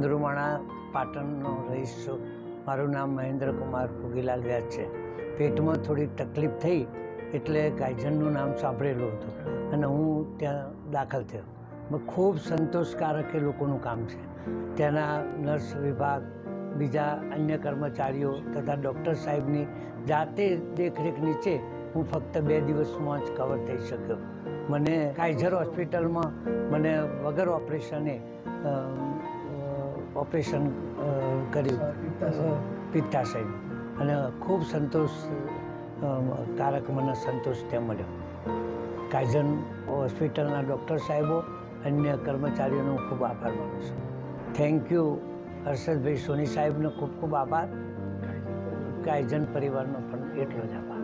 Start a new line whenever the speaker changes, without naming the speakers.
ચંદ્રુમાણા પાટણનો રહીશ છું. મારું નામ મહેન્દ્રકુમાર ભોગીલાલ વ્યાસ છે. પેટમાં થોડી તકલીફ થઈ એટલે ગાયઝનનું નામ સાંભળેલું હતું અને હું ત્યાં દાખલ થયો. ખૂબ સંતોષકારક એ લોકોનું કામ છે. ત્યાંના નર્સ વિભાગ, બીજા અન્ય કર્મચારીઓ તથા ડૉક્ટર સાહેબની જાતે દેખરેખ નીચે હું ફક્ત 2 દિવસમાં જ કવર થઈ શક્યો. મને કાઇઝર હોસ્પિટલમાં મને વગર ઓપરેશન કર્યું પિત્તાશયનું, અને ખૂબ સંતોષકારક મને સંતોષ ત્યાં મળ્યો. કાઇઝર હોસ્પિટલના ડૉક્ટર સાહેબો, અન્ય કર્મચારીઓનો હું ખૂબ આભાર માનું છું. થેન્ક યુ હર્ષદભાઈ સોની સાહેબનો ખૂબ ખૂબ આભાર. કાઇઝર પરિવારનો પણ એટલો જ આભાર.